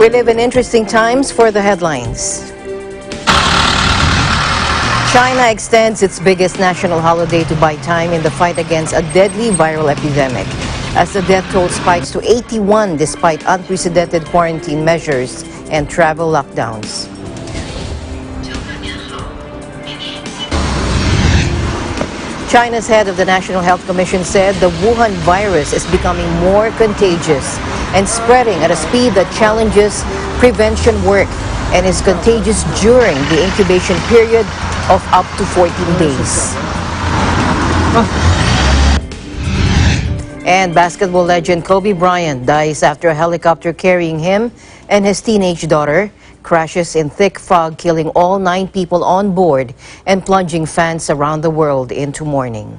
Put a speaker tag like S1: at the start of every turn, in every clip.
S1: We live in interesting times for the headlines. China extends its biggest national holiday to buy time in the fight against a deadly viral epidemic, as the death toll spikes to 81 despite unprecedented quarantine measures and travel lockdowns. China's head of the National Health Commission said the Wuhan virus is becoming more contagious and spreading at a speed that challenges prevention work and is contagious during the incubation period of up to 14 days. And basketball legend Kobe Bryant dies after a helicopter carrying him and his teenage daughter crashes in thick fog, killing all 9 people on board and plunging fans around the world into mourning.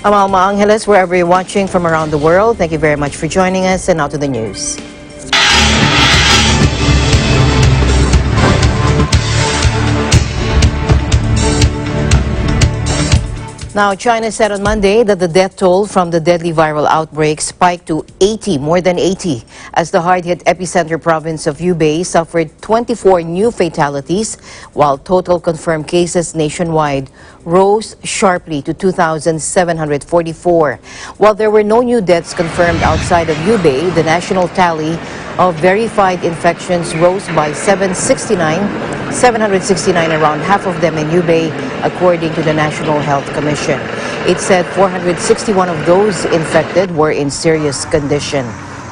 S1: I'm Alma Angeles, wherever you're watching from around the world. Thank you very much for joining us, and now to the news. Now, China said on Monday that the death toll from the deadly viral outbreak spiked to 80, more than 80, as the hard-hit epicenter province of Hubei suffered 24 new fatalities, while total confirmed cases nationwide rose sharply to 2,744. While there were no new deaths confirmed outside of Hubei, the national tally of verified infections rose by 769, around half of them in Hubei, according to the National Health Commission. It said 461 of those infected were in serious condition.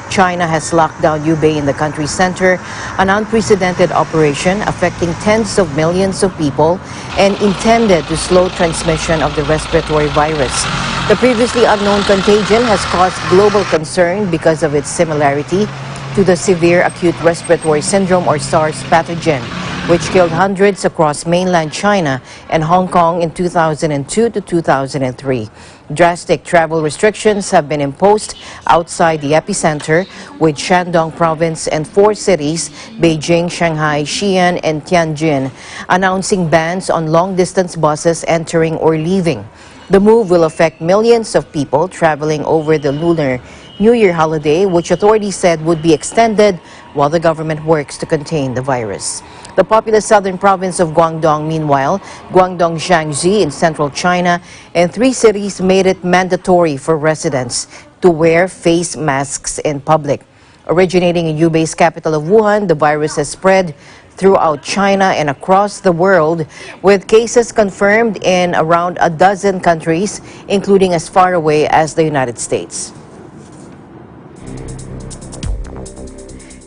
S1: China has locked down Hubei in the country's center, an unprecedented operation affecting tens of millions of people and intended to slow transmission of the respiratory virus. The previously unknown contagion has caused global concern because of its similarity to the severe acute respiratory syndrome, or SARS pathogen, which killed hundreds across mainland China and Hong Kong in 2002 to 2003. Drastic travel restrictions have been imposed outside the epicenter, with Shandong province and 4 cities, Beijing, Shanghai, Xi'an, and Tianjin, announcing bans on long-distance buses entering or leaving. The move will affect millions of people traveling over the Lunar New Year holiday, which authorities said would be extended while the government works to contain the virus. The populous southern province of Guangdong, meanwhile, Guangdong, Jiangxi in central China, and 3 cities made it mandatory for residents to wear face masks in public. Originating in Hubei's capital of Wuhan, the virus has spread throughout China and across the world, with cases confirmed in around a dozen countries, including as far away as the United States.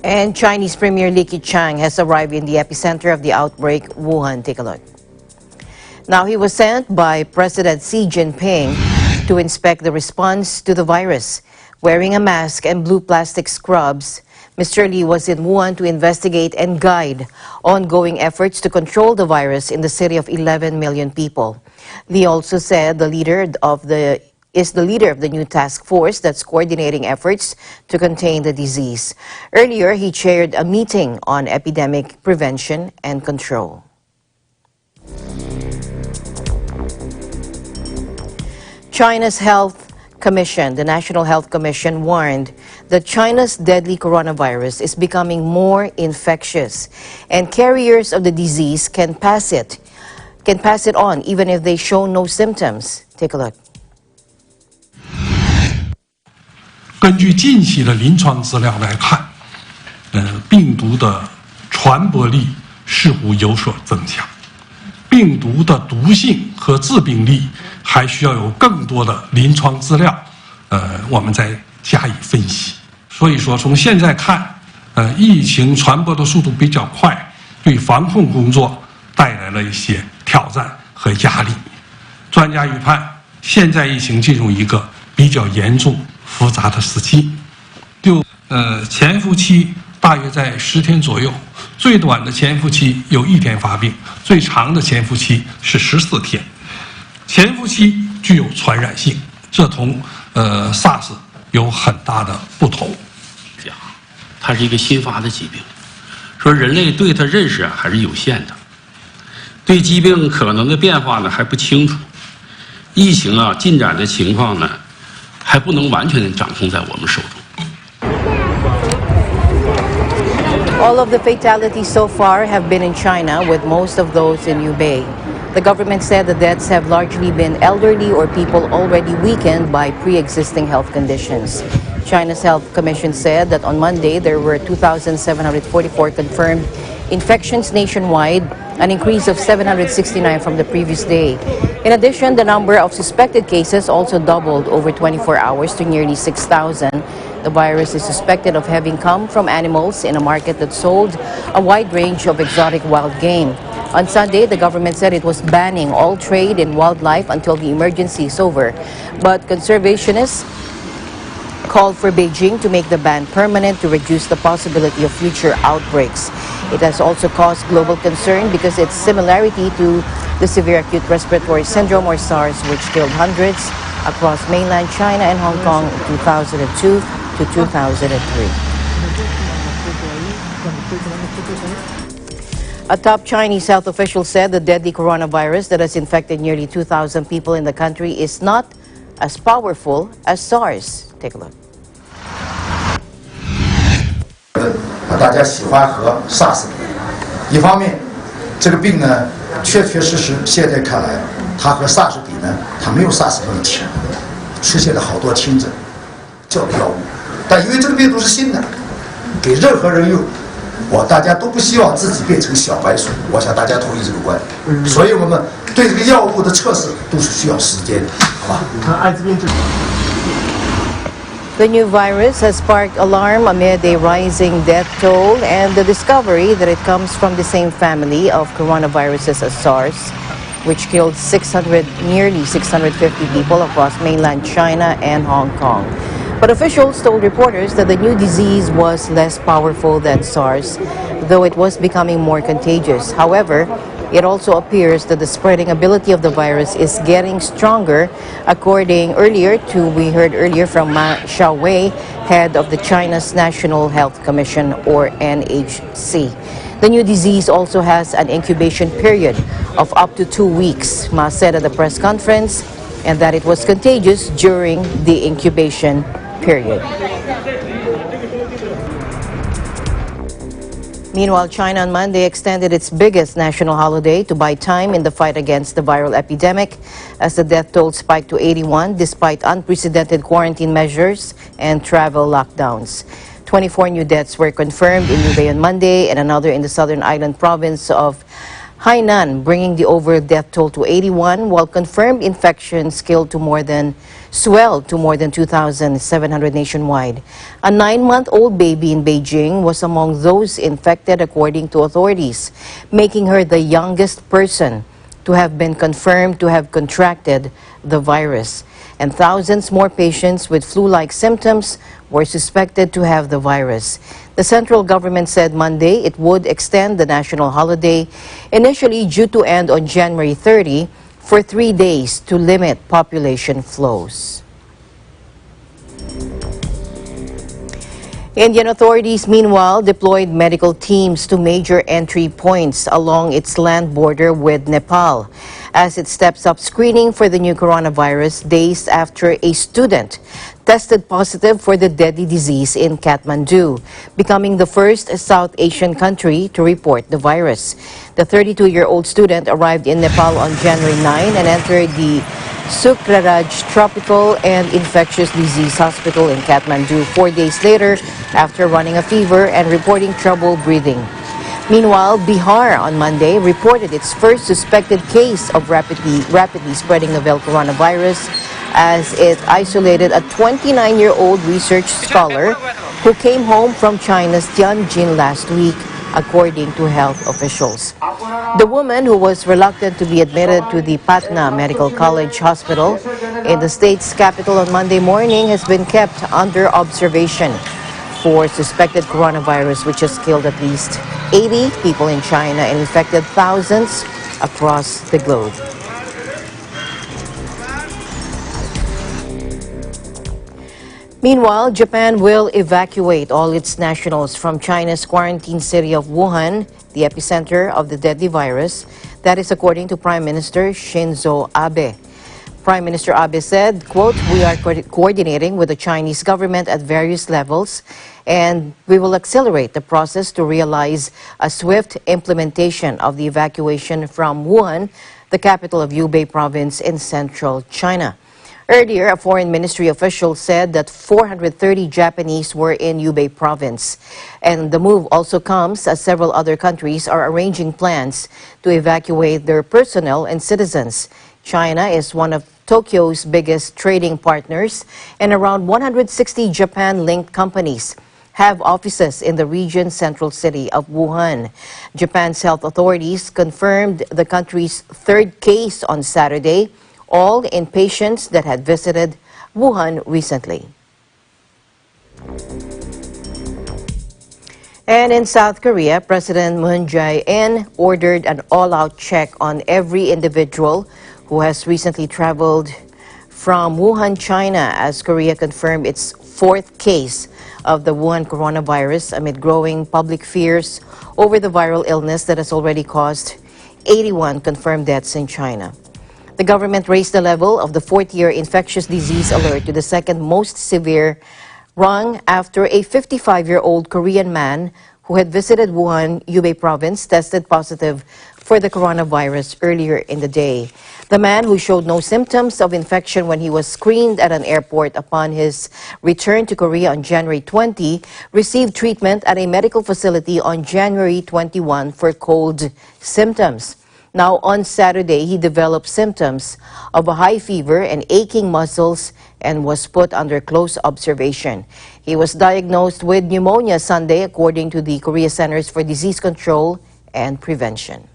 S1: And Chinese Premier Li Keqiang has arrived in the epicenter of the outbreak, Wuhan. Take a look. Now, he was sent by President Xi Jinping to inspect the response to the virus. Wearing a mask and blue plastic scrubs, Mr. Li was in Wuhan to investigate and guide ongoing efforts to control the virus in the city of 11 million people. Li also said is the leader of the new task force that's coordinating efforts to contain the disease. Earlier, he chaired a meeting on epidemic prevention and control. China's Health Commission, the National Health Commission, warned that China's deadly coronavirus is becoming more infectious, and carriers of the disease can pass it on even if they show no symptoms. Take a look.
S2: 根据近期的临床资料来看，病毒的传播力似乎有所增强，病毒的毒性和致病力还需要有更多的临床资料，我们再加以分析。所以说，从现在看，疫情传播的速度比较快，对防控工作带来了一些挑战和压力。专家预判，现在疫情进入一个比较严重、复杂的时期，潜伏期大约在10天左右，最短的潜伏期有1天发病，最长的潜伏期是14天。潜伏期具有传染性，这同SARS 有很大的不同。
S3: 讲，它是一个新发的疾病，说人类对它认识还是有限的。对疾病可能的变化呢还不清楚，疫情进展的情况呢还不能完全的掌控在我们手中。
S1: All of the fatalities so far have been in China, with most of those in Hubei. The government said the deaths have largely been elderly or people already weakened by pre-existing health conditions. China's Health Commission said that on Monday there were 2,744 confirmed infections nationwide, an increase of 769 from the previous day. In addition, the number of suspected cases also doubled over 24 hours to nearly 6,000. The virus is suspected of having come from animals in a market that sold a wide range of exotic wild game. On Sunday, the government said it was banning all trade in wildlife until the emergency is over. But conservationists called for Beijing to make the ban permanent to reduce the possibility of future outbreaks. It has also caused global concern because its similarity to the severe acute respiratory syndrome, or SARS, which killed hundreds across mainland China and Hong Kong in 2002 to 2003. A top Chinese health official said the deadly coronavirus that has infected nearly 2,000 people in the country is not as powerful as SARS. Take a look.
S4: 大家喜欢和 SARS 比，一方面，这个病呢，确确实实现在看来，它和 SARS 比呢，它没有 SARS 问题，出现了好多轻症，叫药物。但因为这个病毒是新的，给任何人用，大家都不希望自己变成小白鼠。我想大家同意这个观点，所以我们对这个药物的测试都是需要时间的，好吧？看艾滋病治疗。
S1: The new virus has sparked alarm amid a rising death toll and the discovery that it comes from the same family of coronaviruses as SARS, which killed nearly 650 people across mainland China and Hong Kong. But officials told reporters that the new disease was less powerful than SARS, though it was becoming more contagious. However, it also appears that the spreading ability of the virus is getting stronger, we heard earlier from Ma Xiaowei, head of the China's National Health Commission, or NHC. The new disease also has an incubation period of up to 2 weeks, Ma said at the press conference, and that it was contagious during the incubation period. Meanwhile, China on Monday extended its biggest national holiday to buy time in the fight against the viral epidemic, as the death toll spiked to 81 despite unprecedented quarantine measures and travel lockdowns. 24 new deaths were confirmed in Hubei on Monday and another in the southern island province of Hainan, bringing the overall death toll to 81, while confirmed infections swelled to more than 2,700 nationwide. A 9-month-old baby in Beijing was among those infected, according to authorities, making her the youngest person to have been confirmed to have contracted the virus. And thousands more patients with flu-like symptoms were suspected to have the virus. The central government said Monday it would extend the national holiday, initially due to end on January 30, for 3 days to limit population flows. Indian authorities, meanwhile, deployed medical teams to major entry points along its land border with Nepal as it steps up screening for the new coronavirus days after a student tested positive for the deadly disease in Kathmandu, becoming the first South Asian country to report the virus. The 32-year-old student arrived in Nepal on January 9 and entered the Sukraraj Tropical and Infectious Disease Hospital in Kathmandu 4 days later after running a fever and reporting trouble breathing. Meanwhile, Bihar on Monday reported its first suspected case of rapidly spreading novel coronavirus as it isolated a 29-year-old research scholar who came home from China's Tianjin last week, according to health officials. The woman, who was reluctant to be admitted to the Patna Medical College Hospital in the state's capital on Monday morning, has been kept under observation for suspected coronavirus, which has killed at least 80 people in China and infected thousands across the globe. Meanwhile, Japan will evacuate all its nationals from China's quarantine city of Wuhan, the epicenter of the deadly virus. That is according to Prime Minister Shinzo Abe. Prime Minister Abe said, quote, "We are coordinating with the Chinese government at various levels, and we will accelerate the process to realize a swift implementation of the evacuation from Wuhan, the capital of Hubei province in central China." Earlier, a foreign ministry official said that 430 Japanese were in Hubei province. And the move also comes as several other countries are arranging plans to evacuate their personnel and citizens. China is one of Tokyo's biggest trading partners, and around 160 Japan-linked companies have offices in the region's central city of Wuhan. Japan's health authorities confirmed the country's third case on Saturday, all in patients that had visited Wuhan recently. And in South Korea, President Moon Jae-in ordered an all-out check on every individual who has recently traveled from Wuhan, China, as Korea confirmed its fourth case of the Wuhan coronavirus amid growing public fears over the viral illness that has already caused 81 confirmed deaths in China. The government raised the level of the fourth-year infectious disease alert to the second most severe rung after a 55-year-old Korean man who had visited Wuhan, Hubei province, tested positive for the coronavirus earlier in the day. The man, who showed no symptoms of infection when he was screened at an airport upon his return to Korea on January 20, received treatment at a medical facility on January 21 for cold symptoms. Now, on Saturday, he developed symptoms of a high fever and aching muscles and was put under close observation. He was diagnosed with pneumonia Sunday, according to the Korea Centers for Disease Control and Prevention.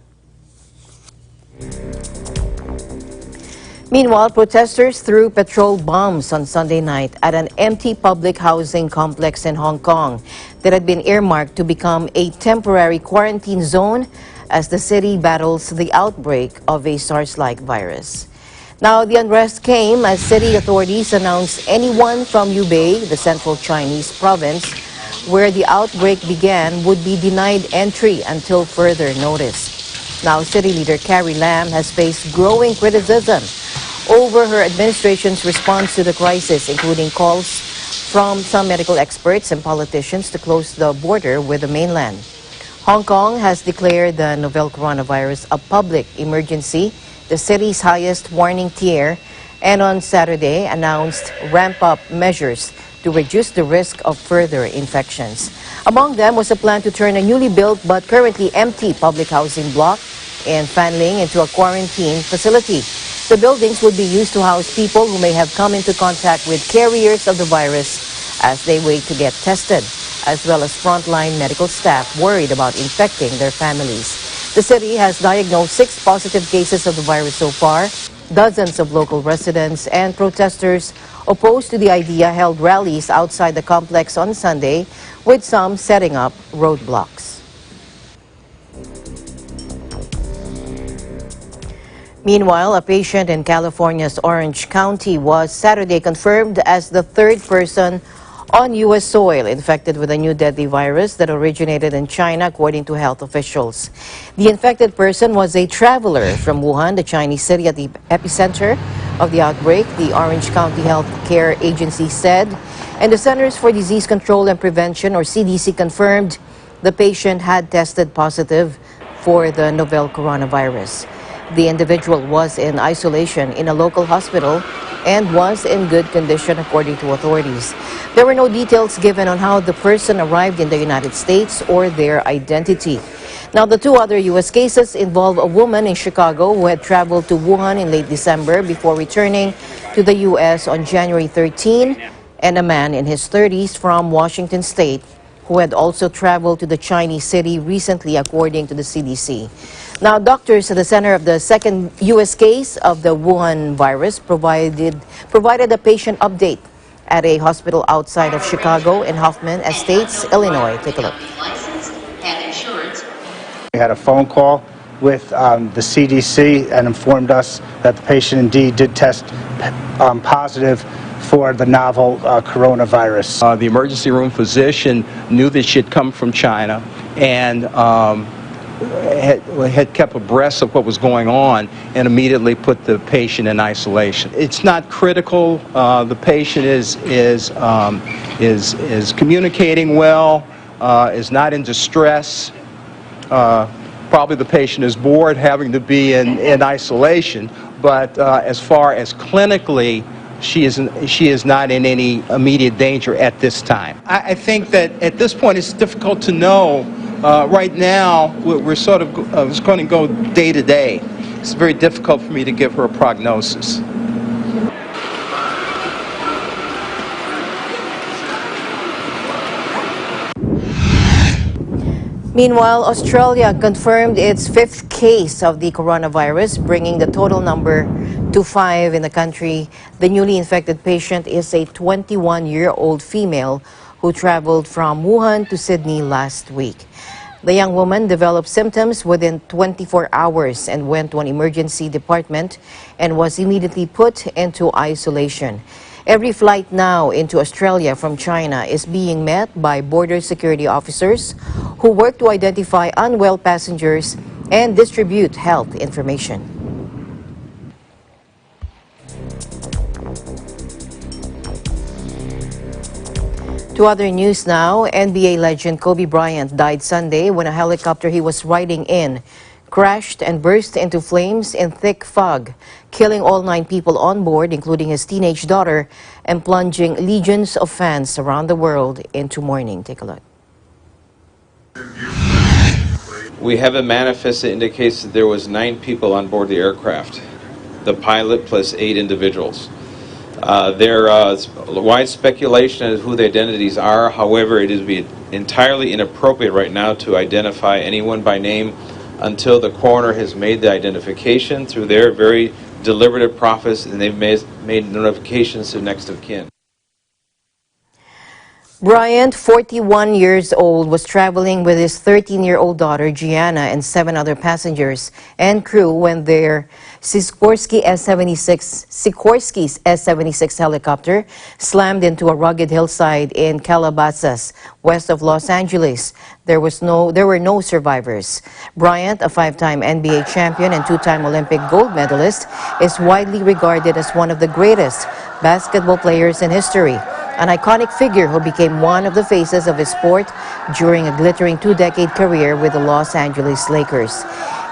S1: Meanwhile, protesters threw petrol bombs on Sunday night at an empty public housing complex in Hong Kong that had been earmarked to become a temporary quarantine zone as the city battles the outbreak of a SARS-like virus. Now, the unrest came as city authorities announced anyone from Hubei, the central Chinese province, where the outbreak began, would be denied entry until further notice. Now, City Leader Carrie Lam has faced growing criticism over her administration's response to the crisis, including calls from some medical experts and politicians to close the border with the mainland. Hong Kong has declared the novel coronavirus a public emergency, the city's highest warning tier, and on Saturday announced ramp-up measures to reduce the risk of further infections. Among them was a plan to turn a newly built but currently empty public housing block in Fanling into a quarantine facility. The buildings would be used to house people who may have come into contact with carriers of the virus as they wait to get tested, as well as frontline medical staff worried about infecting their families. The city has diagnosed 6 positive cases of the virus so far. Dozens of local residents and protesters opposed to the idea held rallies outside the complex on Sunday, with some setting up roadblocks. Meanwhile, a patient in California's Orange County was Saturday confirmed as the third person on U.S. soil infected with a new deadly virus that originated in China, according to health officials. The infected person was a traveler from Wuhan, the Chinese city at the epicenter of the outbreak, the Orange County Health Care Agency said. And the Centers for Disease Control and Prevention, or CDC, confirmed the patient had tested positive for the novel coronavirus. The individual was in isolation in a local hospital and was in good condition, according to authorities. There were no details given on how the person arrived in the United States or their identity. Now, the 2 other U.S. cases involve a woman in Chicago who had traveled to Wuhan in late December before returning to the U.S. on January 13, and a man in his 30s from Washington State who had also traveled to the Chinese city recently, according to the CDC. Now, doctors at the center of the second U.S. case of the Wuhan virus provided a patient update at a hospital outside of Chicago in Hoffman Estates, Illinois. Take a look.
S5: We had a phone call with the CDC and informed us that the patient indeed did test positive for the novel coronavirus.
S6: The emergency room physician knew that she had come from China and had kept abreast of what was going on and immediately put the patient in isolation. It's not critical. The patient is communicating well, is not in distress. Probably the patient is bored having to be in isolation, but as far as clinically, she is not in any immediate danger at this time. I think that at this point it's difficult to know. Right now, we're sort of going to go day to day. It's very difficult for me to give her a prognosis.
S1: Meanwhile, Australia confirmed its 5th case of the coronavirus, bringing the total number to 5 in the country. The newly infected patient is a 21-year-old female who traveled from Wuhan to Sydney last week. The young woman developed symptoms within 24 hours and went to an emergency department and was immediately put into isolation. Every flight now into Australia from China is being met by border security officers who work to identify unwell passengers and distribute health information. To other news now, NBA legend Kobe Bryant died Sunday when a helicopter he was riding in crashed and burst into flames in thick fog, killing all 9 people on board, including his teenage daughter, and plunging legions of fans around the world into mourning. Take a look.
S7: We have a manifest that indicates that there was 9 people on board the aircraft, the pilot plus 8 individuals. There is wide speculation as to who the identities are. However, it is entirely inappropriate right now to identify anyone by name until the coroner has made the identification through their very deliberative process, and they've made notifications to next of kin.
S1: Bryant, 41 years old, was traveling with his 13-year-old daughter, Gianna, and 7 other passengers and crew when their Sikorsky's S-76 helicopter slammed into a rugged hillside in Calabasas, west of Los Angeles. There were no survivors. Bryant, a 5-time NBA champion and 2-time Olympic gold medalist, is widely regarded as one of the greatest basketball players in history. An iconic figure who became one of the faces of his sport during a glittering 2-decade career with the Los Angeles Lakers.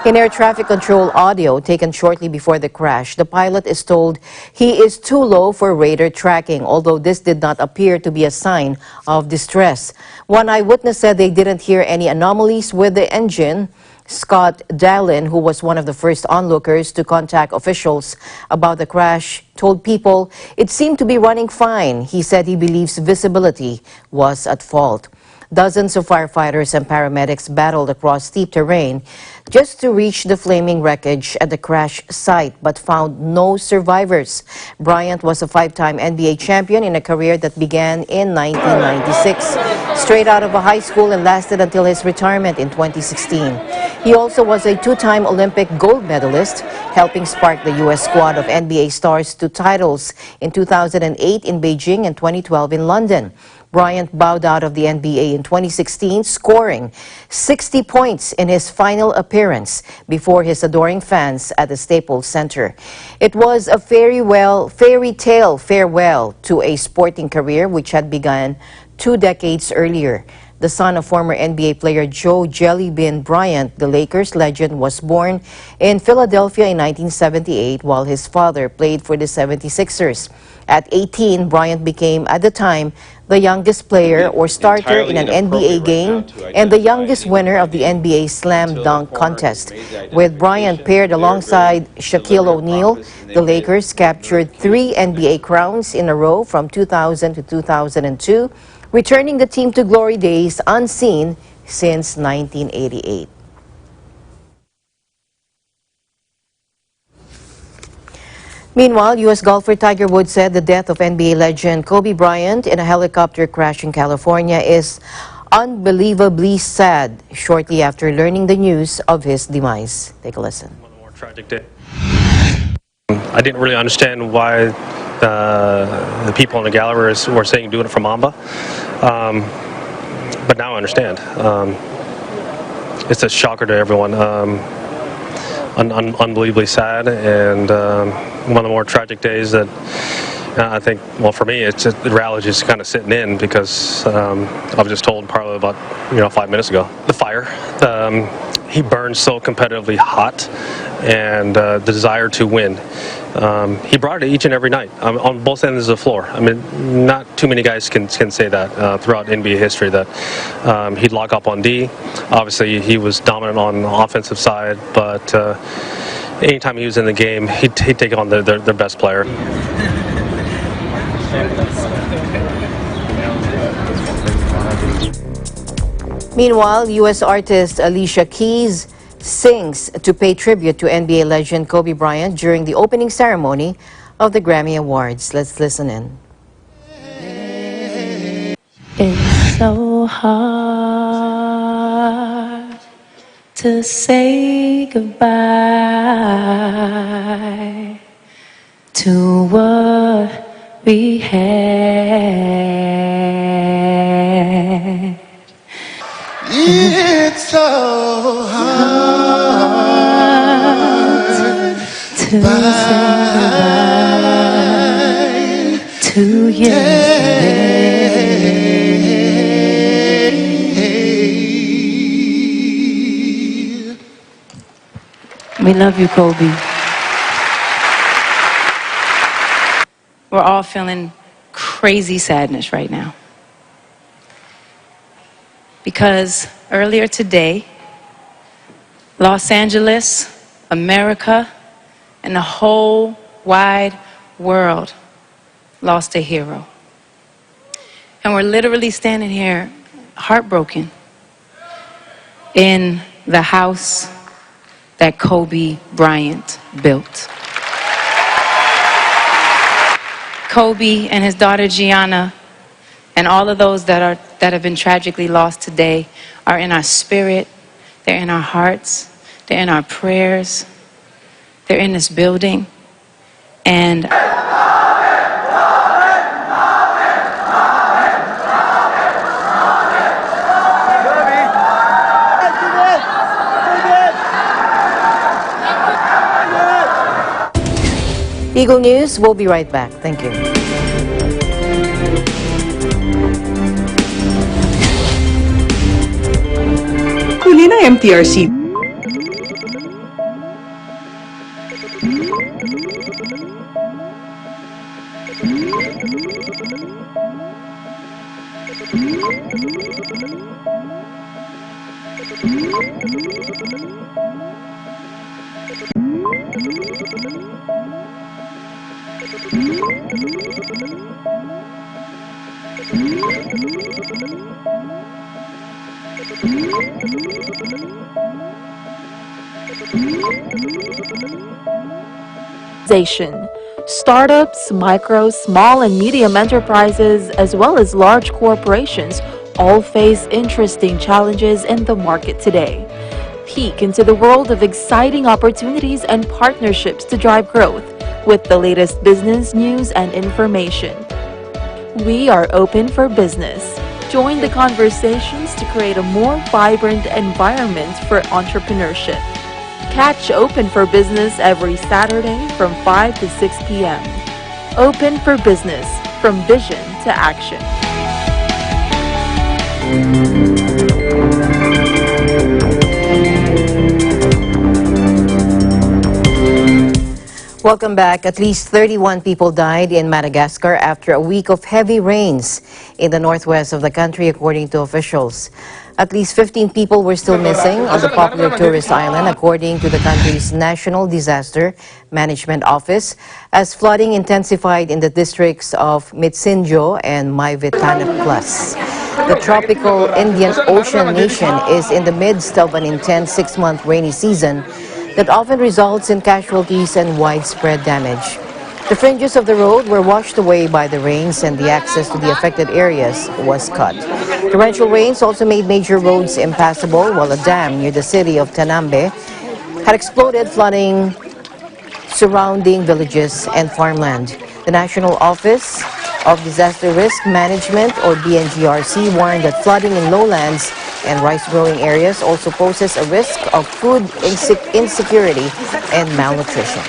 S1: In air traffic control audio taken shortly before the crash, the pilot is told he is too low for radar tracking, although this did not appear to be a sign of distress. One eyewitness said they didn't hear any anomalies with the engine. Scott Dallin, who was one of the first onlookers to contact officials about the crash, told people it seemed to be running fine. He said he believes visibility was at fault. Dozens of firefighters and paramedics battled across steep terrain just to reach the flaming wreckage at the crash site, but found no survivors. Bryant was a 5-time NBA champion in a career that began in 1996, straight out of a high school and lasted until his retirement in 2016. He also was a 2-time Olympic gold medalist, helping spark the U.S. squad of NBA stars to titles in 2008 in Beijing and 2012 in London. Bryant bowed out of the NBA in 2016, scoring 60 points in his final appearance before his adoring fans at the Staples Center. It was a fairy tale farewell to a sporting career which had begun 2 decades earlier. The son of former NBA player Joe Jellybean Bryant, the Lakers legend, was born in Philadelphia in 1978 while his father played for the 76ers. At 18, Bryant became, at the time, the youngest player or starter in an NBA game and the youngest winner of the NBA Slam Dunk Contest. With Bryant paired alongside Shaquille O'Neal, the Lakers captured 3 NBA crowns in a row from 2000 to 2002, returning the team to glory days unseen since 1988. Meanwhile, U.S. golfer Tiger Woods said the death of NBA legend Kobe Bryant in a helicopter crash in California is unbelievably sad shortly after learning the news of his demise. Take a listen.
S8: One of the more tragic days. I didn't really understand why the people in the gallery were saying doing it for Mamba, but now I understand. it's a shocker to everyone. Unbelievably sad, and one of the more tragic days that I think, well, for me, it's just, the reality is kind of sitting in because I was just told probably about 5 minutes ago. The fire, he burns so competitively hot, and the desire to win. He brought it each and every night on both ends of the floor. I mean, not too many guys can say that throughout NBA history that he'd lock up on D. Obviously, he was dominant on the offensive side, but anytime he was in the game, he'd take on their best player.
S1: Meanwhile, U.S. artist Alicia sings to pay tribute to NBA legend Kobe Bryant during the opening ceremony of the Grammy Awards. Let's listen in.
S9: It's so hard to say goodbye to what we had.
S10: It's so hard to say goodbye to yesterday. We love you, Kobe. We're all feeling crazy sadness right now. Because earlier today, Los Angeles, America, and the whole wide world lost a hero. And we're literally standing here heartbroken in the house that Kobe Bryant built. Kobe and his daughter Gianna and all of those that have been tragically lost today are in our spirit, they're in our hearts, they're in our prayers, they're in this building. And
S1: Eagle News, we'll be right back. Thank you.
S11: Huli ng MTRC.
S12: Startups, micro, small and medium enterprises, as well as large corporations all face interesting challenges in the market today. Peek into the world of exciting opportunities and partnerships to drive growth with the latest business news and information. We are open for business. Join the conversations to create a more vibrant environment for entrepreneurship. Catch Open for Business every Saturday from 5 to 6 p.m. Open for Business, from vision to action.
S1: Welcome back. At least 31 people died in Madagascar after a week of heavy rains in the northwest of the country, according to officials. At least 15 people were still missing on the popular tourist island, according to the country's National Disaster Management Office, as flooding intensified in the districts of Mitsinjo and Maivetanep Plus. The tropical Indian Ocean nation is in the midst of an intense 6-month rainy season that often results in casualties and widespread damage. The fringes of the road were washed away by the rains and the access to the affected areas was cut. Torrential rains also made major roads impassable, while a dam near the city of Tanambe had exploded, flooding surrounding villages and farmland. The National Office of Disaster Risk Management, or BNGRC, warned that flooding in lowlands and rice-growing areas also poses a risk of food insecurity and malnutrition.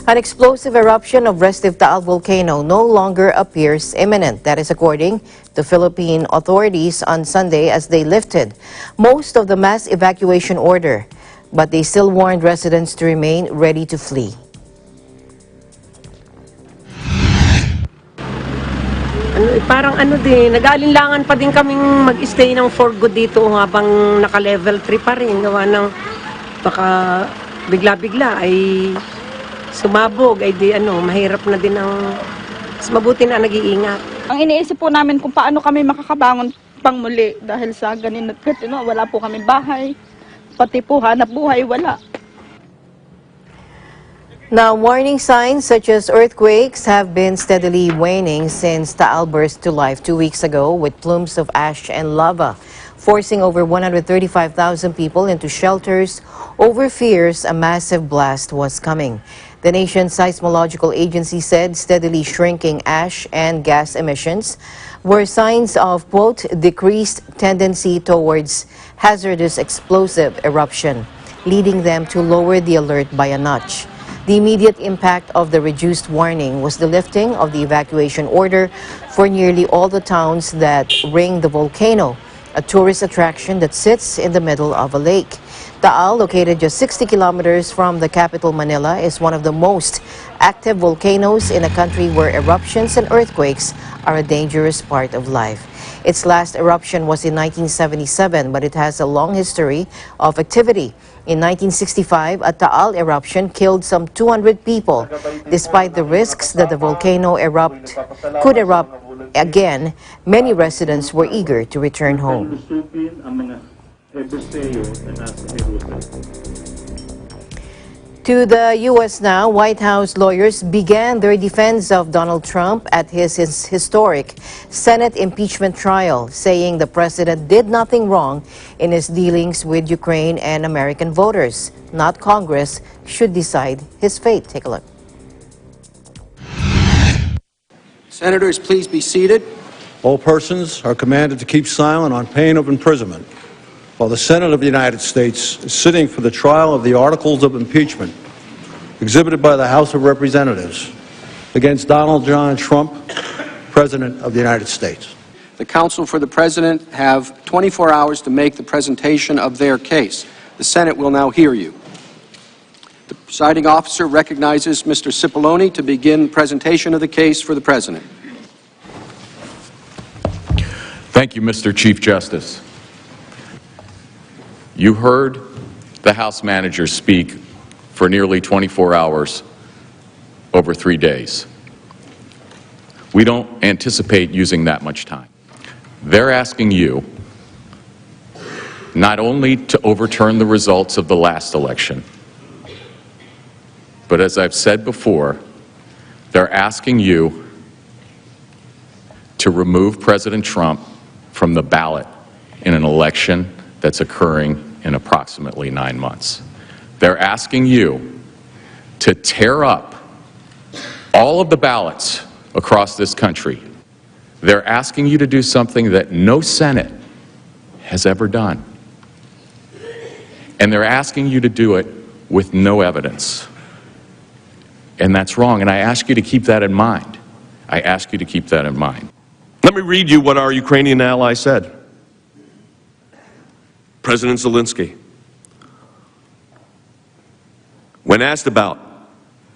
S1: An explosive eruption of Restive Taal volcano no longer appears imminent. That is according to Philippine authorities on Sunday as they lifted most of the mass evacuation order. But they still warned residents to remain ready to flee.
S13: Parang nag-aalinlangan pa din kaming mag-stay ng for good dito habang naka-level 3 pa rin. Gawa ng baka bigla-bigla ay sumabog, ay di mahirap na din ang mas mabuti na nag-iingat.
S14: Ang iniisip po namin kung paano kami makakabangon pang muli dahil sa ganin at wala po kami bahay, pati po hanap buhay wala.
S1: Now, warning signs such as earthquakes have been steadily waning since Taal burst to life 2 weeks ago with plumes of ash and lava, forcing over 135,000 people into shelters over fears a massive blast was coming. The nation's seismological agency said steadily shrinking ash and gas emissions were signs of, quote, decreased tendency towards hazardous explosive eruption, leading them to lower the alert by a notch. The immediate impact of the reduced warning was the lifting of the evacuation order for nearly all the towns that ring the volcano, a tourist attraction that sits in the middle of a lake. Taal, located just 60 kilometers from the capital Manila, is one of the most active volcanoes in a country where eruptions and earthquakes are a dangerous part of life. Its last eruption was in 1977, but it has a long history of activity. In 1965, a Taal eruption killed some 200 people. Despite the risks that the volcano could erupt again, many residents were eager to return home. To the U.S. now, White House lawyers began their defense of Donald Trump at his historic Senate impeachment trial, saying the president did nothing wrong in his dealings with Ukraine and American voters. Not Congress should decide his fate. Take a look.
S15: Senators, please be seated.
S16: All persons are commanded to keep silent on pain of imprisonment while the Senate of the United States is sitting for the trial of the articles of impeachment exhibited by the House of Representatives against Donald John Trump, President of the United States.
S15: The counsel for the President have 24 hours to make the presentation of their case. The Senate will now hear you. The presiding officer recognizes Mr. Cipollone to begin presentation of the case for the President.
S17: Thank you, Mr. Chief Justice. You heard the House manager speak for nearly 24 hours over 3 days. We don't anticipate using that much time. They're asking you not only to overturn the results of the last election, but as I've said before, they're asking you to remove President Trump from the ballot in an election that's occurring in approximately 9 months. They're asking you to tear up all of the ballots across this country. They're asking you to do something that no Senate has ever done. And they're asking you to do it with no evidence. And that's wrong, and I ask you to keep that in mind. I ask you to keep that in mind.
S18: Let me read you what our Ukrainian ally said. President Zelensky, when asked about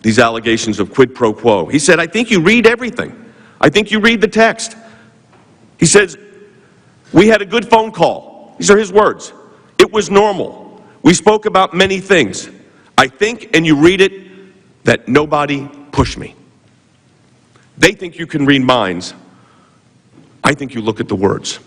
S18: these allegations of quid pro quo, he said, I think you read everything. I think you read the text. He says, we had a good phone call. These are his words. It was normal. We spoke about many things. I think, and you read it, that nobody pushed me. They think you can read minds. I think you look at the words.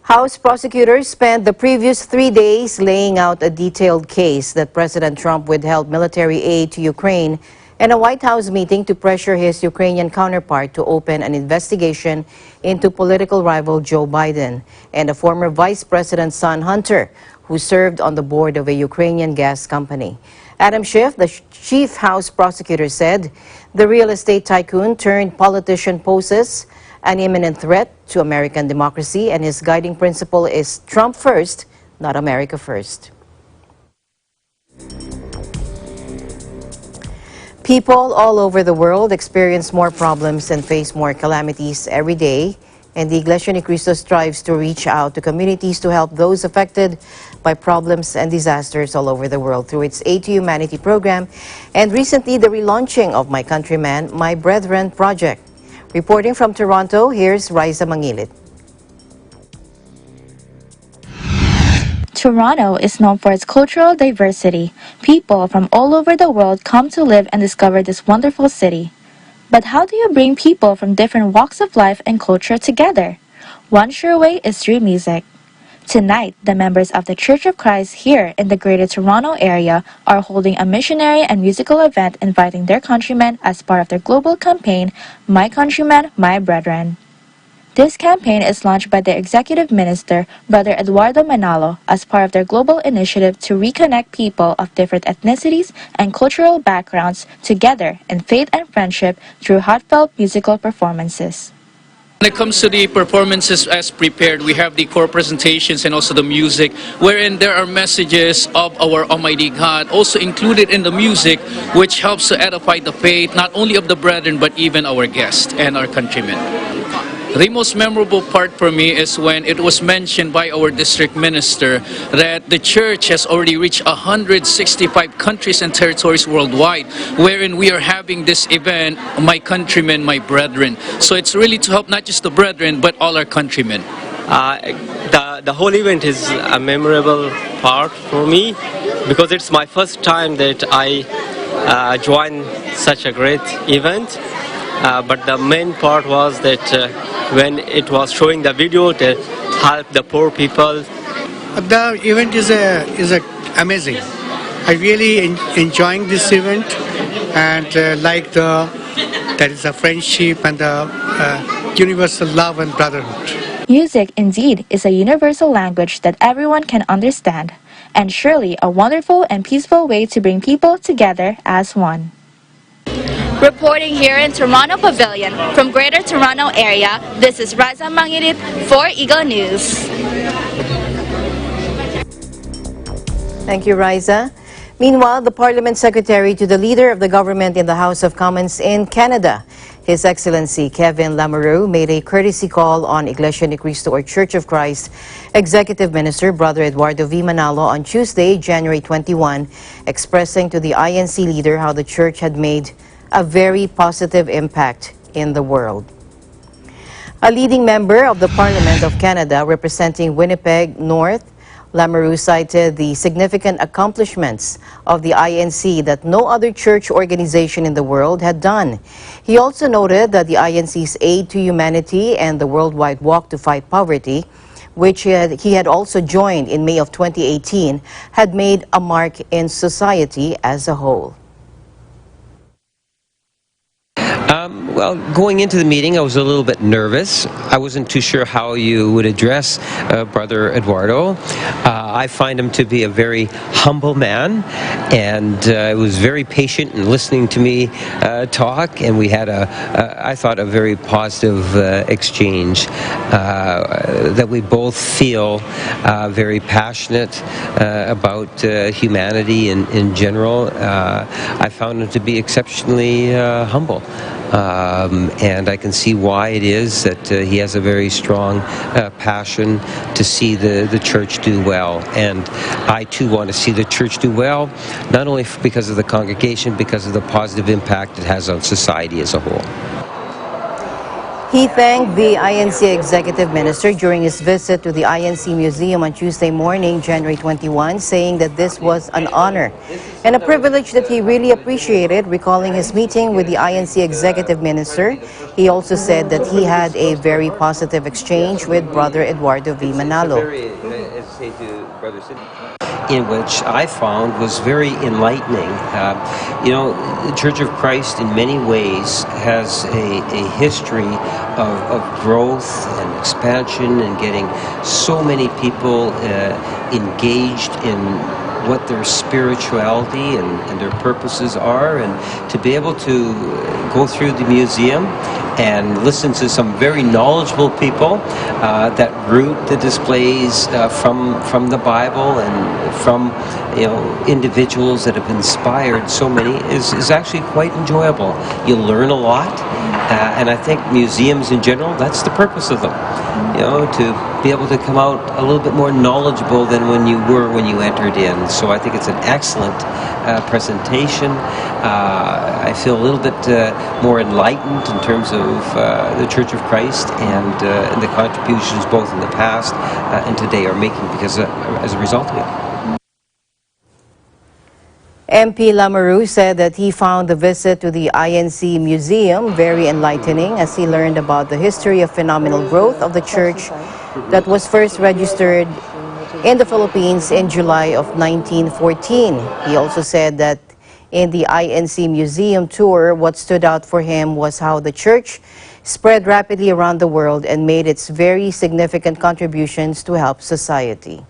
S1: House prosecutors spent the previous 3 days laying out a detailed case that President Trump withheld military aid to Ukraine and a White House meeting to pressure his Ukrainian counterpart to open an investigation into political rival Joe Biden and a former Vice President's son, Hunter, who served on the board of a Ukrainian gas company. Adam Schiff, the chief House prosecutor, said the real estate tycoon turned politician poses an imminent threat to American democracy, and his guiding principle is Trump first, not America first. People all over the world experience more problems and face more calamities every day, and the Iglesia Ni Cristo strives to reach out to communities to help those affected by problems and disasters all over the world through its Aid to Humanity program, and recently the relaunching of My Countryman, My Brethren project. Reporting from Toronto, here's Riza Mangilit.
S19: Toronto is known for its cultural diversity. People from all over the world come to live and discover this wonderful city. But how do you bring people from different walks of life and culture together? One sure way is through music. Tonight, the members of the Church of Christ here in the Greater Toronto area are holding a missionary and musical event inviting their countrymen as part of their global campaign, My Countrymen, My Brethren. This campaign is launched by the Executive Minister, Brother Eduardo Manalo, as part of their global initiative to reconnect people of different ethnicities and cultural backgrounds together in faith and friendship through heartfelt musical performances.
S20: When it comes to the performances as prepared, we have the core presentations and also the music, wherein there are messages of our Almighty God also included in the music, which helps to edify the faith not only of the brethren but even our guests and our countrymen. The most memorable part for me is when it was mentioned by our district minister that the church has already reached 165 countries and territories worldwide, wherein we are having this event, My Countrymen, My Brethren. So it's really to help not just the brethren, but all our countrymen.
S21: The whole event is a memorable part for me because it's my first time that I joined such a great event. But the main part was that when it was showing the video to help the poor people.
S22: The event is amazing. I really enjoying this event and there is a friendship and the universal love and brotherhood.
S19: Music indeed is a universal language that everyone can understand, and surely a wonderful and peaceful way to bring people together as one.
S23: Reporting here in Toronto Pavilion from Greater Toronto Area, this is Riza Mangilit for Eagle News.
S1: Thank you, Riza. Meanwhile, the Parliament Secretary to the Leader of the Government in the House of Commons in Canada, His Excellency Kevin Lamoureux, made a courtesy call on Iglesia Ni Cristo or Church of Christ Executive Minister Brother Eduardo V. Manalo on Tuesday, January 21, expressing to the INC leader how the church had made a very positive impact in the world. A leading member of the Parliament of Canada representing Winnipeg North, Lamoureux cited the significant accomplishments of the INC that no other church organization in the world had done. He also noted that the INC's Aid to Humanity and the Worldwide Walk to Fight Poverty, which he had also joined in May of 2018, had made a mark in society as a whole.
S24: Well, going into the meeting, I was a little bit nervous. I wasn't too sure how you would address Brother Eduardo. I find him to be a very humble man, and was very patient in listening to me talk, and we had I thought, a very positive exchange that we both feel very passionate about humanity in general. I found him to be exceptionally humble. And I can see why it is that he has a very strong passion to see the church do well. And I too want to see the church do well, not only because of the congregation, because of the positive impact it has on society as a whole.
S1: He thanked the INC Executive Minister during his visit to the INC Museum on Tuesday morning, January 21, saying that this was an honor and a privilege that he really appreciated, recalling his meeting with the INC Executive Minister. He also said that he had a very positive exchange with Brother Eduardo V. Manalo,
S24: in which I found was very enlightening. The Church of Christ in many ways has a history of growth and expansion and getting so many people engaged in what their spirituality and their purposes are, and to be able to go through the museum and listen to some very knowledgeable people that root the displays from the Bible and from individuals that have inspired so many is actually quite enjoyable. You learn a lot, and I think museums in general, that's the purpose of them. To be able to come out a little bit more knowledgeable than when you were when you entered in. So I think it's an excellent presentation. I feel a little bit more enlightened in terms of the Church of Christ and the contributions both in the past and today are making because as a result of it.
S1: MP Lamoureux said that he found the visit to the INC Museum very enlightening as he learned about the history of phenomenal growth of the church that was first registered in the Philippines in July of 1914. He also said that in the INC Museum tour, what stood out for him was how the church spread rapidly around the world and made its very significant contributions to help society.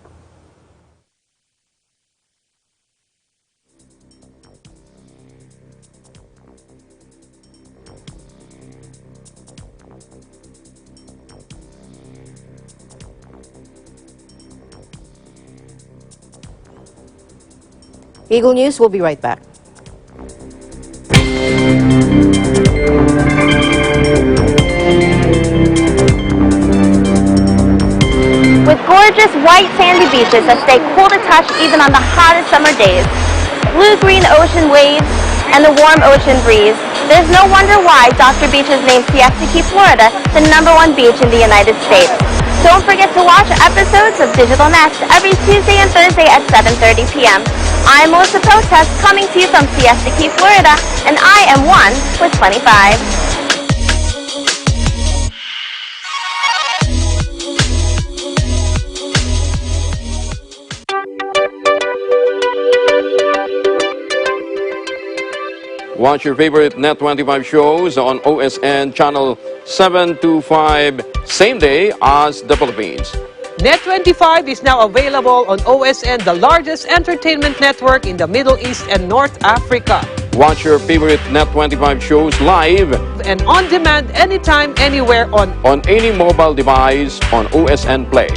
S1: Eagle News will be right back.
S2: With gorgeous white sandy beaches that stay cool to touch even on the hottest summer days, blue-green ocean waves, and the warm ocean breeze, there's no wonder why Dr. Beach has named Siesta Key, Florida, the #1 beach in the United States. Don't forget to watch episodes of Digital Next every Tuesday and Thursday at 7:30 p.m. I'm Melissa Protest coming to you from Siesta Key, Florida, and I am 1 with 25.
S15: Watch your favorite Net25 shows on OSN channel 725, same day as the Philippines.
S3: Net25 is now available on OSN, the largest entertainment network in the Middle East and North Africa.
S15: Watch your favorite Net25 shows live
S3: and on demand anytime, anywhere on
S15: any mobile device on OSN Play.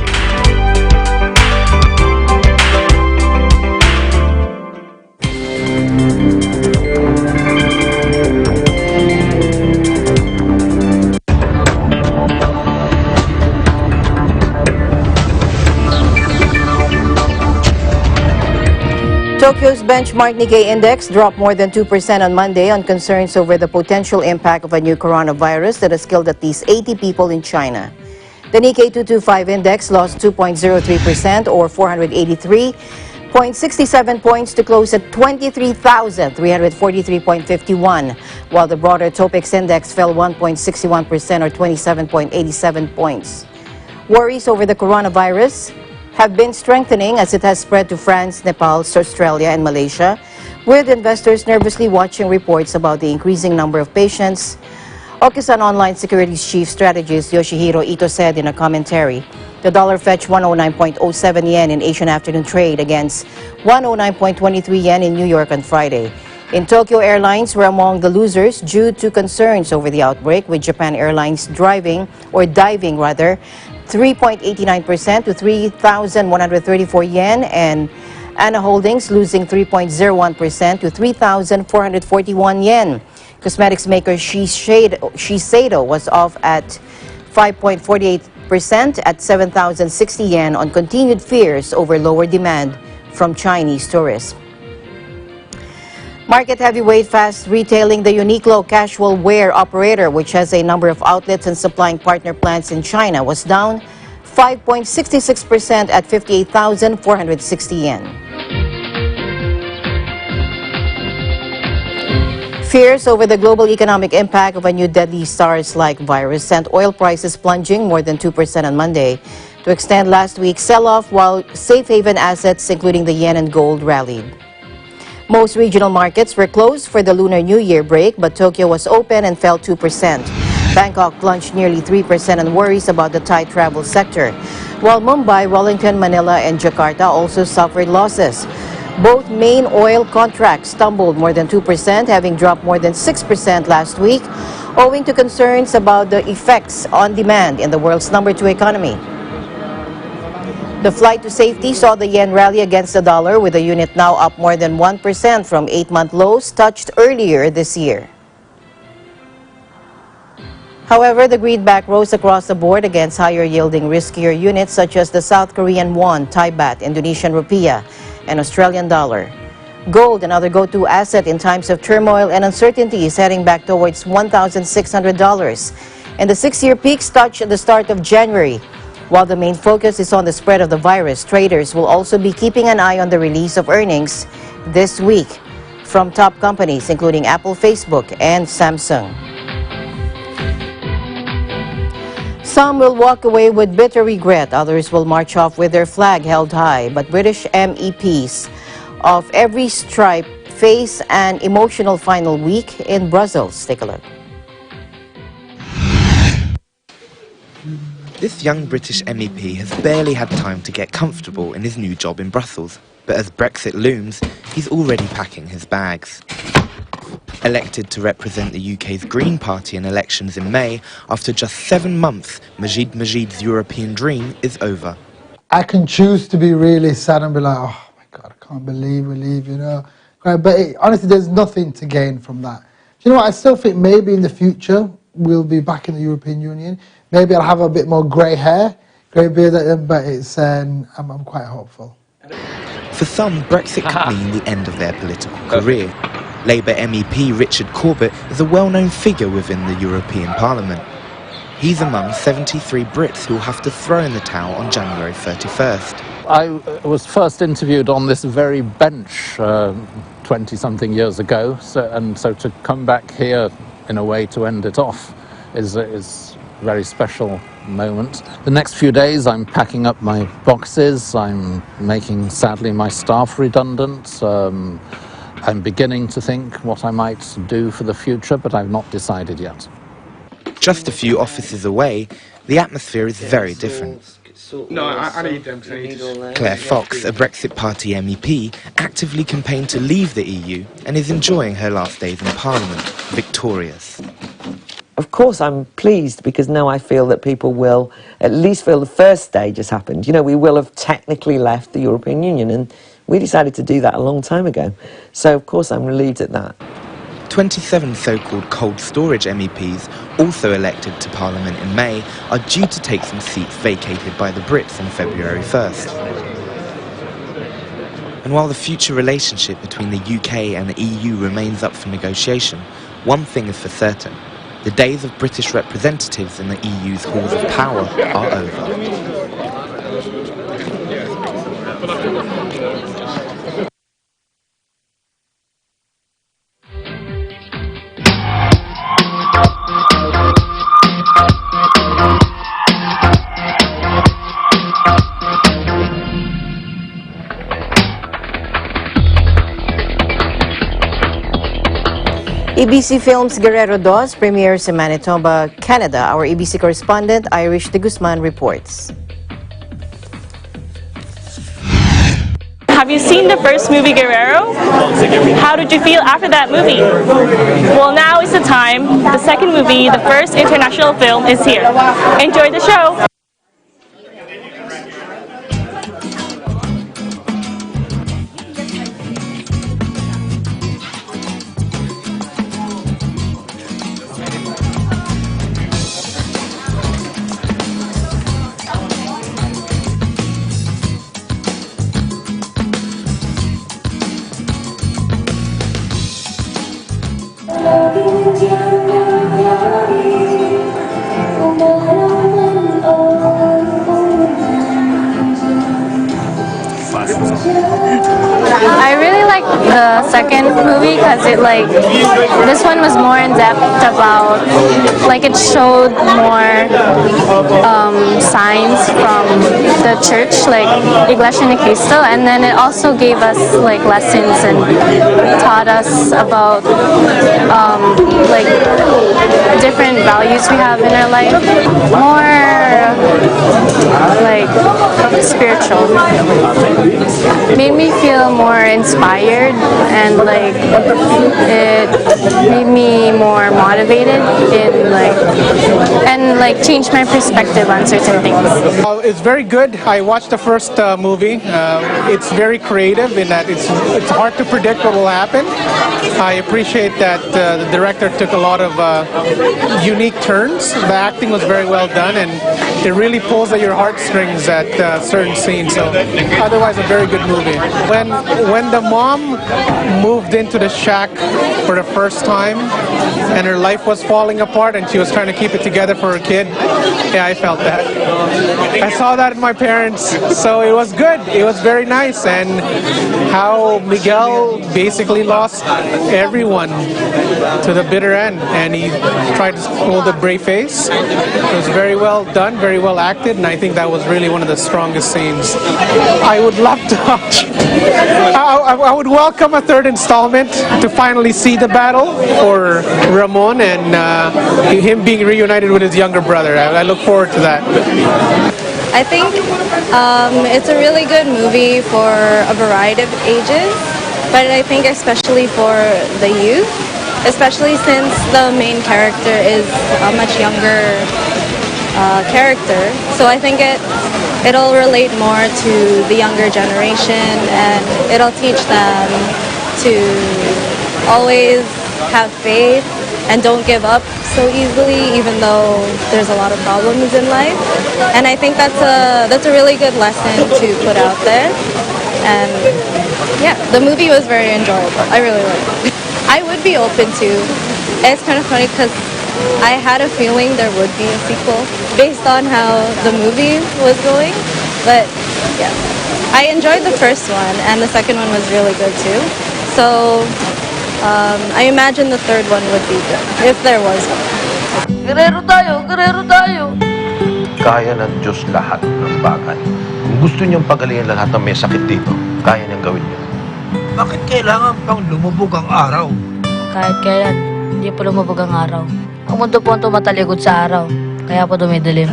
S1: Tokyo's benchmark Nikkei index dropped more than 2% on Monday on concerns over the potential impact of a new coronavirus that has killed at least 80 people in China. The Nikkei 225 index lost 2.03% or 483.67 points to close at 23,343.51, while the broader Topix index fell 1.61% or 27.87 points. Worries over the coronavirus have been strengthening as it has spread to France, Nepal, Australia, and Malaysia, with investors nervously watching reports about the increasing number of patients. Okusan Online Securities Chief Strategist Yoshihiro Ito said in a commentary, the dollar fetched 109.07 yen in Asian afternoon trade against 109.23 yen in New York on Friday. In Tokyo, airlines were among the losers due to concerns over the outbreak, with Japan Airlines diving 3.89% to 3,134 yen, and ANA Holdings losing 3.01% to 3,441 yen. Cosmetics maker Shiseido was off at 5.48% at 7,060 yen on continued fears over lower demand from Chinese tourists. Market heavyweight Fast Retailing, the Uniqlo casual wear operator, which has a number of outlets and supplying partner plants in China, was down 5.66% at 58,460 yen. Fears over the global economic impact of a new deadly SARS-like virus sent oil prices plunging more than 2% on Monday to extend last week's sell-off, while safe haven assets, including the yen and gold, rallied. Most regional markets were closed for the Lunar New Year break, but Tokyo was open and fell 2%. Bangkok plunged nearly 3% on worries about the tight travel sector, while Mumbai, Wellington, Manila, and Jakarta also suffered losses. Both main oil contracts stumbled more than 2%, having dropped more than 6% last week, owing to concerns about the effects on demand in the world's number 2 economy. The flight to safety saw the yen rally against the dollar, with the unit now up more than 1% from 8-month lows touched earlier this year. However, the greenback rose across the board against higher-yielding riskier units such as the South Korean won, Thai baht, Indonesian rupiah, and Australian dollar. Gold, another go-to asset in times of turmoil and uncertainty, is heading back towards $1,600. And the 6-year peaks touched at the start of January. While the main focus is on the spread of the virus, traders will also be keeping an eye on the release of earnings this week from top companies including Apple, Facebook, and Samsung. Some will walk away with bitter regret. Others will march off with their flag held high. But British MEPs of every stripe face an emotional final week in Brussels. Take a look.
S4: This young British MEP has barely had time to get comfortable in his new job in Brussels. But as Brexit looms, he's already packing his bags. Elected to represent the UK's Green Party in elections in May, after just 7 months, Majid's European dream is over.
S5: I can choose to be really sad and be like, oh my God, I can't believe we leave, you know. But honestly, there's nothing to gain from that. Do you know what? I still think maybe in the future we'll be back in the European Union. Maybe I'll have a bit more grey hair, grey beard, but it's, I'm quite hopeful.
S4: For some, Brexit could mean the end of their political career. Labour MEP Richard Corbett is a well-known figure within the European Parliament. He's among 73 Brits who will have to throw in the towel on January 31st.
S6: I was first interviewed on this very bench 20-something years ago, so to come back here in a way to end it off is a very special moment. The next few days I'm packing up my boxes, I'm making, sadly, my staff redundant. I'm beginning to think what I might do for the future, but I've not decided yet.
S4: Just a few offices away, the atmosphere is very different.
S7: No, I need them.
S4: Claire Fox, a Brexit Party MEP, actively campaigned to leave the EU and is enjoying her last days in Parliament, victorious.
S25: Of course I'm pleased, because now I feel that people will at least feel the first stage has happened. You know, we will have technically left the European Union, and we decided to do that a long time ago. So of course I'm relieved at that.
S4: 27 so-called cold storage MEPs, also elected to Parliament in May, are due to take some seats vacated by the Brits on February 1st. And while the future relationship between the UK and the EU remains up for negotiation, one thing is for certain: the days of British representatives in the EU's halls of power are over.
S1: EBC Films Guerrero Dos premieres in Manitoba, Canada. Our EBC correspondent Irish de Guzman reports.
S26: Have you seen the first movie, Guerrero? How did you feel after that movie? Well, now is the time. The second movie, the first international film, is here. Enjoy the show!
S27: I really like
S8: the second movie because this one was more in depth about, it showed more signs from the church, like Iglesia ni Cristo, and then it also gave us lessons and taught us about different values we have in our life. More spiritual. Made me feel more inspired, and it made me more motivated and changed my perspective on certain things.
S7: It's very good. I watched the first movie. It's very creative in that it's hard to predict what will happen. I appreciate that the director took a lot of unique turns. The acting was very well done, and it really pulls at your heartstrings at certain scenes. So otherwise, a very good movie. When the mom moved into the shack for the first time, and her life was falling apart, and she was trying to keep it together for her kid, yeah, I felt that. I saw that in my parents, so it was good. It was very nice, and how Miguel basically lost everyone to the bitter end, and he tried to hold a brave face. It was very well done, very well acted, and I think that was really one of the strongest scenes. I would love to watch. I would welcome a third installment to finally see the battle for Ramon and him being reunited with his younger brother. I look forward to that.
S9: I think it's a really good movie for a variety of ages, but I think especially for the youth, especially since the main character is a much younger character. So I think it'll relate more to the younger generation, and it'll teach them to always have faith and don't give up so easily, even though there's a lot of problems in life. And I think that's a really good lesson to put out there. And yeah, the movie was very enjoyable. I really liked it. I would be open to. It's kind of funny because I had a feeling there would be a sequel based on how the movie was going. But yeah, I enjoyed the first one, and the second one was really good too. So I imagine the third one would be good, if there was one.
S10: Guerrero tayo! Guerrero tayo!
S11: Kaya ng Diyos lahat ng bagay. Kung gusto niyong pagalingan lahat ng may sakit dito, kaya niyang gawin niyo.
S10: Bakit kailangan pang lumubog ang araw?
S23: Kahit kailan, hindi pa lumubog ang araw. Ang mundo po ang tumatalikod sa araw, kaya po dumidilim.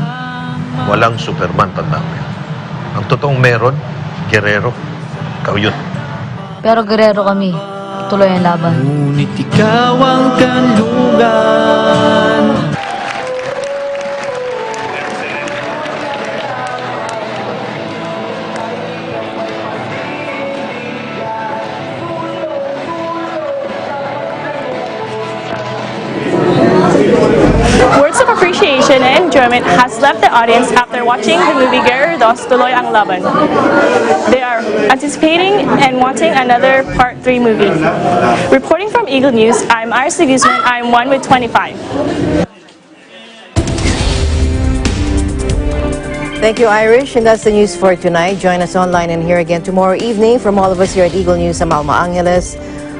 S11: Walang Superman, tandaan mo yan. Ang totoong meron, Guerrero. Ikaw yun.
S23: Pero Guerrero kami, tuloy ang laban.
S10: Ngunit ikaw ang kanluran.
S26: Words of appreciation and enjoyment has left the audience after watching the movie Guerrero 2, Tuloy ang Laban. They are anticipating and wanting another Part 3 movie. Reporting from Eagle News, I'm Alicia Guzman. I'm 1 with 25.
S1: Thank you, Irish, and that's the news for tonight. Join us online and here again tomorrow evening. From all of us here at Eagle News, I'm Alma Angeles.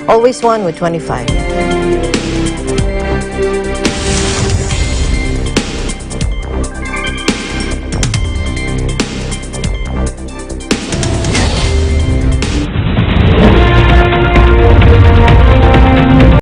S1: Always 1 with 25.